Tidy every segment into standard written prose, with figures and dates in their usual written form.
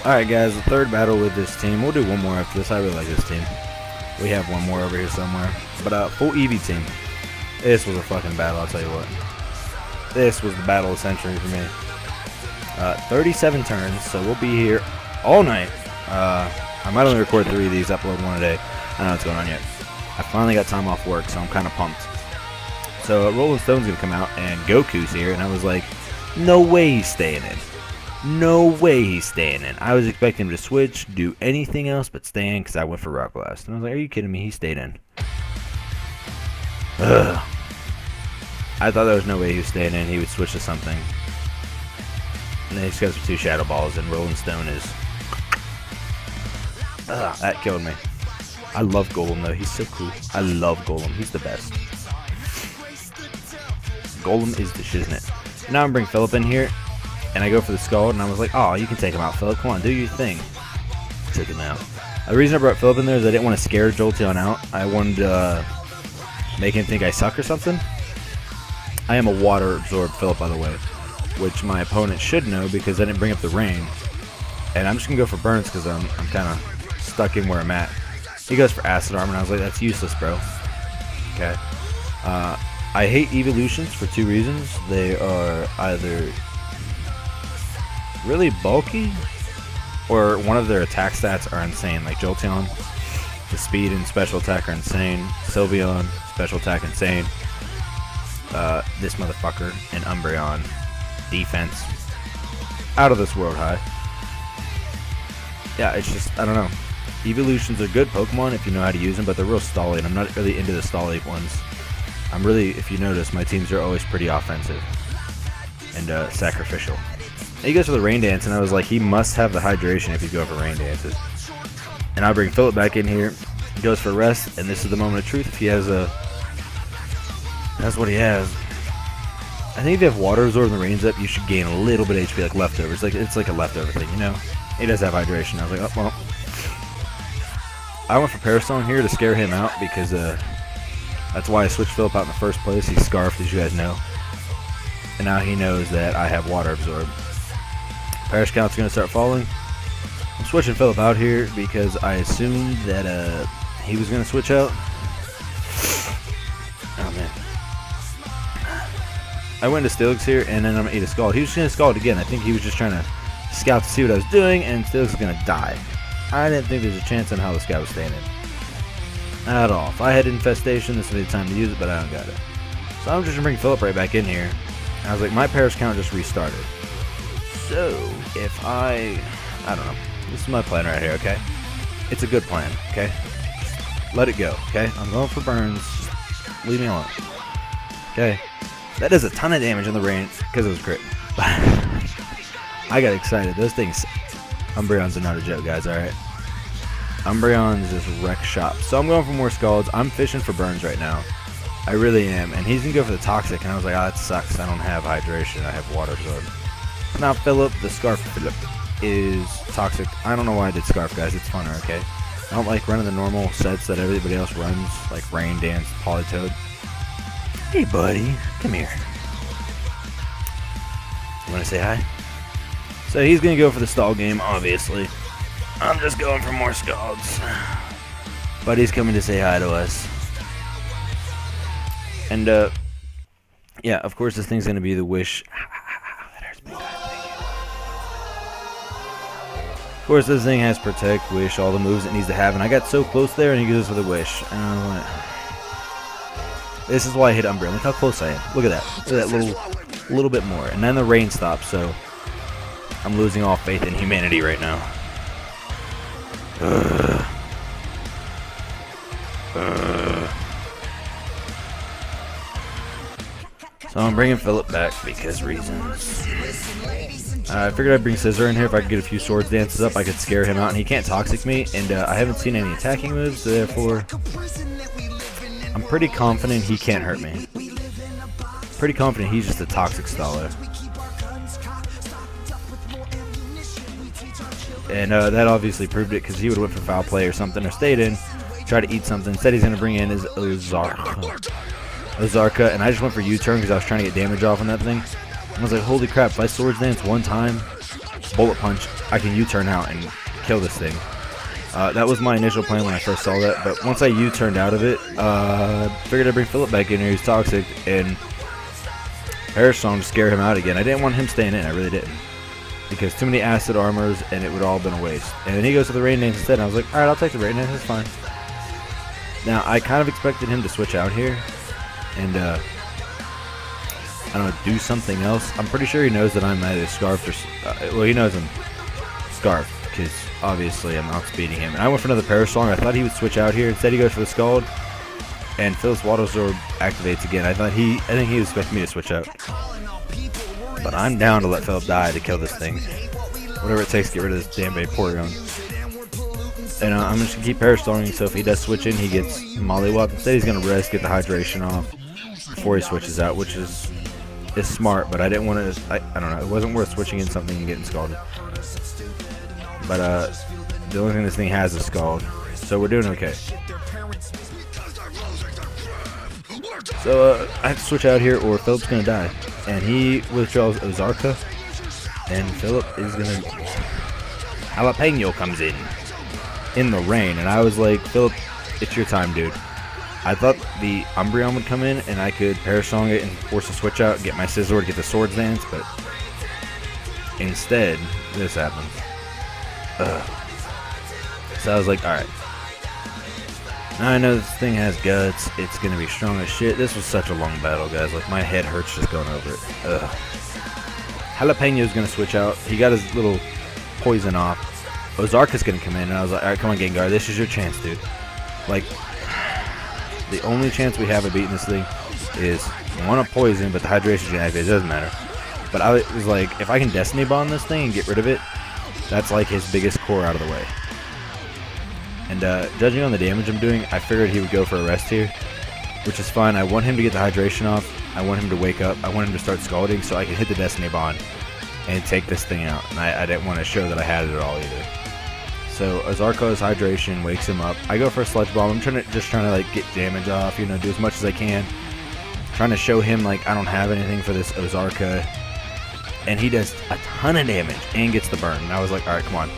Alright guys, the third battle with this team. We'll do one more after this. I really like this team. We have one more over here somewhere. But full EV team. This was a fucking battle, I'll tell you what. This was the battle of the century for me. 37 turns, so we'll be here all night. I might only record 3 of these, upload 1 a day. I don't know what's going on yet. I finally got time off work, so I'm kind of pumped. So Rolling Stone's going to come out, and Goku's here, and I was like, no way he's staying in. No way he's staying in. I was expecting him to switch, do anything else but stay in, because I went for Rock Blast. And I was like, are you kidding me? He stayed in. Ugh. I thought there was no way he was staying in. He would switch to something. And then he's got some 2 Shadow Balls, and Rolling Stone is... Ugh, that killed me. I love Golem, though. He's so cool. I love Golem. He's the best. Golem is the shiznit. Now I'm bringing Philip in here. And I go for the Scald, and I was like, oh, you can take him out, Philip. Come on, do your thing. Took him out. The reason I brought Philip in there is I didn't want to scare Jolteon out. I wanted to make him think I suck or something. I am a water-absorbed Philip, by the way, which my opponent should know because I didn't bring up the rain. And I'm just going to go for burns because I'm kind of stuck in where I'm at. He goes for Acid Arm, and I was like, that's useless, bro. Okay. I hate evolutions for 2 reasons. They are either really bulky, or one of their attack stats are insane. Like Jolteon, the speed and special attack are insane. Sylveon, special attack insane. This motherfucker and Umbreon, defense out of this world high. Yeah, it's just, I don't know. Evolutions are good Pokemon if you know how to use them, but they're real stally, and I'm not really into the stally ones. I'm really, if you notice, my teams are always pretty offensive and sacrificial. He goes for the Rain Dance, and I was like, he must have the hydration if he's going for Rain Dances. And I'll bring Philip back in here. He goes for Rest, and this is the moment of truth. If he has a... That's what he has. I think if you have Water Absorb and the Rains up, you should gain a little bit of HP, like leftovers. It's like a leftover thing, you know? He does have hydration. I was like, oh, well. I went for Parasol here to scare him out, because that's why I switched Philip out in the first place. He's Scarfed, as you guys know. And now he knows that I have Water Absorb. Perish count's going to start falling. I'm switching Philip out here because I assumed that he was going to switch out. Oh, man. I went to Steelix here, and then I'm going to eat a Scald. He was going to Scald again. I think he was just trying to scout to see what I was doing, and Steelix is going to die. I didn't think there was a chance on how the scout was staying in. Not at all. If I had Infestation, this would be the time to use it, but I don't got it. So I'm just going to bring Philip right back in here. I was like, my Perish count just restarted. So, if I don't know. This is my plan right here, okay? It's a good plan, okay? Just let it go, okay? I'm going for burns. Just leave me alone. Okay? That does a ton of damage in the rain because it was crit. I got excited. Those things, Umbreons are not a joke, guys, alright? Umbreons just wreck shop. So I'm going for more Scalds. I'm fishing for burns right now. I really am. And he's going to go for the Toxic, and I was like, oh, that sucks. I don't have hydration. I have Water Absorb. Now Philip, the Scarf Philip, is Toxic. I don't know why I did Scarf, guys. It's funner, okay? I don't like running the normal sets that everybody else runs, like Rain Dance, Politoed. Hey, buddy. Come here. You want to say hi? So he's going to go for the stall game, obviously. I'm just going for more Scalds. But he's coming to say hi to us. And, yeah, of course this thing's going to be the Wish. Of course, this thing has Protect, Wish, all the moves it needs to have, and I got so close there, and he goes for the Wish. And I went, this is why I hit Umbreon. Look how close I am. Look at that. Look at that little bit more. And then the rain stops, so I'm losing all faith in humanity right now. So I'm bringing Philip back because reasons. I figured I'd bring Scissor in here. If I could get a few Swords Dances up, I could scare him out, and he can't Toxic me, and I haven't seen any attacking moves, so therefore I'm pretty confident he can't hurt me. Pretty confident he's just a Toxic Staller. And that obviously proved it, because he would have went for Foul Play or something, or stayed in, try to eat something. Instead he's going to bring in his Ozarka, and I just went for U-turn because I was trying to get damage off on that thing. I was like, holy crap, if I Swords Dance one time, bullet punch, I can U-turn out and kill this thing. That was my initial plan when I first saw that, but once I U-turned out of it, figured I'd bring Philip back in here. He's toxic, and Parasong to scare him out again. I didn't want him staying in, I really didn't, because too many acid armors, and it would all have been a waste. And then he goes to the Rain Dance instead, and I was like, alright, I'll take the Rain Dance, it's fine. Now, I kind of expected him to switch out here, and, I don't know, do something else. I'm pretty sure he knows that I'm either Scarfed or, well, he knows I'm Scarfed, because obviously I'm outspeeding him. And I went for another Parasong. I thought he would switch out here. Instead, he goes for the Scald, and Phil's Water Sword activates again. I think he was expecting me to switch out. But I'm down to let Philip die to kill this thing. Whatever it takes to get rid of this damn Vaporeon. And I'm just going to keep Parasonging, so if he does switch in, he gets Mollywop. Instead, he's going to rest, get the hydration off before he switches out, which is smart, but I didn't want to, I don't know, it wasn't worth switching in something and getting scalded. But the only thing this thing has is Scald, so we're doing okay. So I have to switch out here or Philip's going to die. And he withdraws Ozarka, and Philip is going to, Jalapeno comes in the rain, and I was like, Philip, it's your time, dude. I thought the Umbreon would come in and I could Parasong it and force a switch out, get my Scizor to get the Swords Dance, but instead, this happens. So I was like, alright. Now I know this thing has guts, it's going to be strong as shit. This was such a long battle, guys. Like, my head hurts just going over it. Jalapeno's going to switch out. He got his little poison off. Ozarka's going to come in, and I was like, alright, come on, Gengar, this is your chance, dude. Like, the only chance we have of beating this thing is one, a poison, but the hydration can activate. It doesn't matter. But I was like, if I can Destiny Bond this thing and get rid of it, that's like his biggest core out of the way. And judging on the damage I'm doing, I figured he would go for a rest here, which is fine. I want him to get the hydration off. I want him to wake up. I want him to start scalding so I can hit the Destiny Bond and take this thing out. And I didn't want to show that I had it at all either. So Ozarka's hydration wakes him up. I go for a Sludge Bomb. I'm just trying to like get damage off, you know, do as much as I can. Trying to show him like I don't have anything for this Ozarka. And he does a ton of damage and gets the burn. And I was like, alright, come on.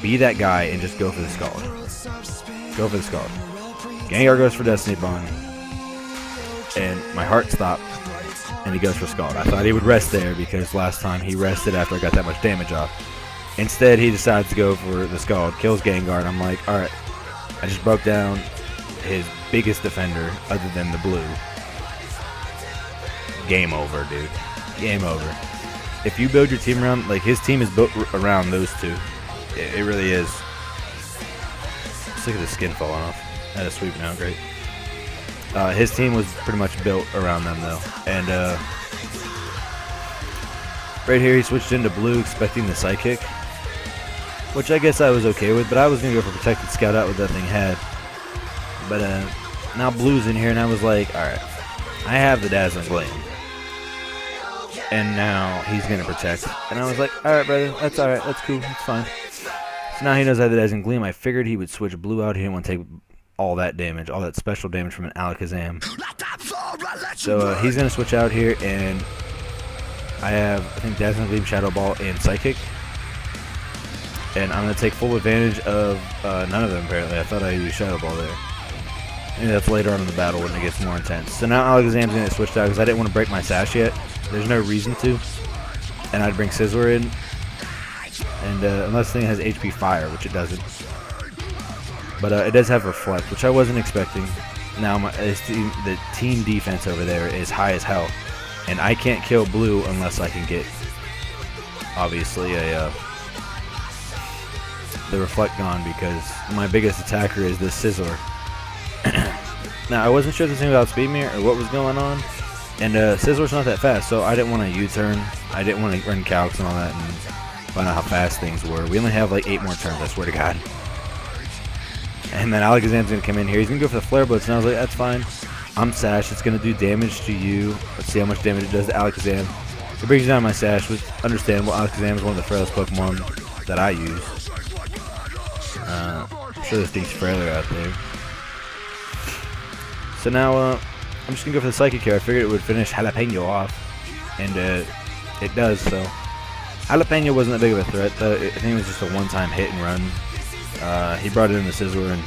Be that guy and just go for the Scald. Go for the Scald. Gengar goes for Destiny Bond. And my heart stopped. And he goes for Scald. I thought he would rest there because last time he rested after I got that much damage off. Instead, he decides to go for the Scald. Kills Gengar. And I'm like, alright. I just broke down his biggest defender other than the blue. Game over, dude. Game over. If you build your team around, like his team is built around those two. It really is. I'm sick of the skin falling off. I had a sweep now, great. His team was pretty much built around them though. And right here he switched into blue expecting the Psychic, which I guess I was okay with, but I was going to go for Protected Scout out what that thing had. But now blue's in here and I was like, alright, I have the Dazzling Gleam. And now he's going to protect. And I was like, alright, brother, that's alright, that's cool, that's fine. So now he knows I have the Dazzling Gleam. I figured he would switch blue out. He didn't want to take all that damage, all that special damage from an Alakazam. So he's going to switch out here, and I have, I think, Dazzling Gleam, Shadow Ball, and Psychic. And I'm going to take full advantage of none of them, apparently. I thought I used Shadow Ball there. Maybe that's later on in the battle when it gets more intense. So now Alakazam's going to get switched out because I didn't want to break my Sash yet. There's no reason to. And I'd bring Scizor in. And unless the thing has HP Fire, which it doesn't. But it does have Reflect, which I wasn't expecting. Now the team defense over there is high as hell. And I can't kill blue unless I can get, obviously, the Reflect gone because my biggest attacker is this Scizor. Now, I wasn't sure if this thing was outspeed me or what was going on. And Scizor's not that fast, so I didn't want to U-turn. I didn't want to run calcs and all that and find out how fast things were. We only have like 8 more turns, I swear to God. And then Alakazam's going to come in here. He's going to go for the Flare Blitz, and I was like, that's fine. I'm Sash. It's going to do damage to you. Let's see how much damage it does to Alakazam. It brings down my Sash, which is understandable. Alakazam is one of the frailest Pokemon that I use. I'm sure this thing's frailer out there. So now, I'm just going to go for the Psychic here. I figured it would finish Jalapeno off. And it does, so Jalapeno wasn't that big of a threat, though. I think it was just a one-time hit and run. He brought it in the Sizzler, and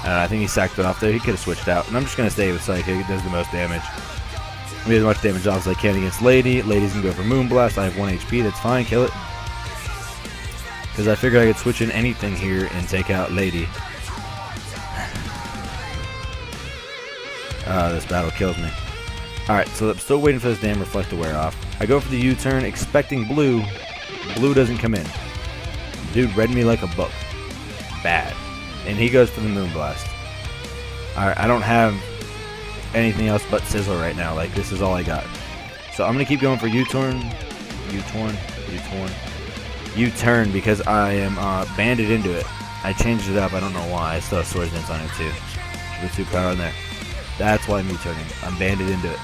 I think he sacked it off there. He could have switched out. And I'm just going to stay with Psychic. It does the most damage. I made as much damage off as I can against Lady. Lady's going to go for Moonblast. I have 1 HP. That's fine. Kill it. Because I figured I could switch in anything here and take out Lady. This battle kills me. Alright, so I'm still waiting for this damn Reflect to wear off. I go for the U-turn expecting blue. Blue doesn't come in. Dude read me like a book. Bad. And he goes for the Moonblast. Alright, I don't have anything else but Sizzle right now. Like, this is all I got. So I'm going to keep going for U-turn. U-turn. U-turn. U-turn because I am banded into it. I changed it up. I don't know why. I still have Swords Dance on it too. With 2 power in there. That's why I'm U-turning. I'm banded into it.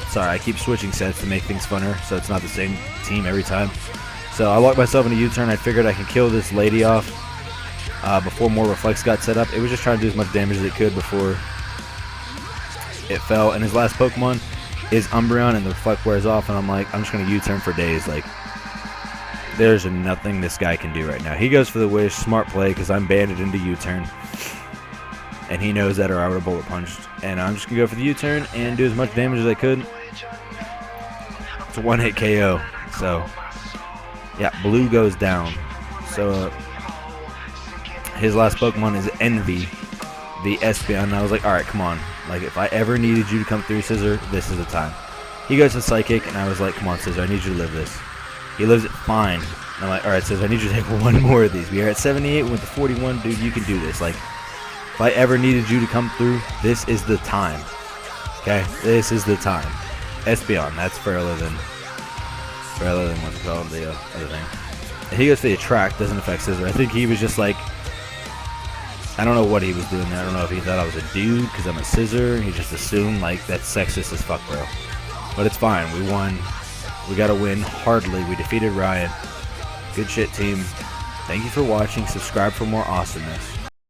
Sorry, I keep switching sets to make things funner, so it's not the same team every time. So I locked myself in a U-turn. I figured I could kill this Lady off before more Reflects got set up. It was just trying to do as much damage as it could before it fell. And his last Pokemon is Umbreon, and the Reflect wears off, and I'm like, I'm just going to U-turn for days. Like, there's nothing this guy can do right now. He goes for the Wish. Smart play, because I'm banded into U-turn. And he knows that, or I would have bullet punched. And I'm just going to go for the U-turn and do as much damage as I could. It's a 1-hit KO. So, yeah, blue goes down. So, his last Pokemon is Envy, the Espeon. And I was like, alright, come on. Like, if I ever needed you to come through, Scissor, this is the time. He goes to Psychic, and I was like, come on, Scissor, I need you to live this. He lives it fine. And I'm like, alright, Scissor, I need you to take 1 more of these. We are at 78 with the 41. Dude, you can do this. Like, if I ever needed you to come through, this is the time. Okay? This is the time. Espeon, that's fairer than what's it called, the other thing. And he goes to the Attract, doesn't affect Scissor. I think he was just like, I don't know what he was doing there. I don't know if he thought I was a dude because I'm a Scissor. He just assumed, like, that's sexist as fuck, bro. But it's fine. We won. We got to win. Hardly. We defeated Ryan. Good shit, team. Thank you for watching. Subscribe for more awesomeness.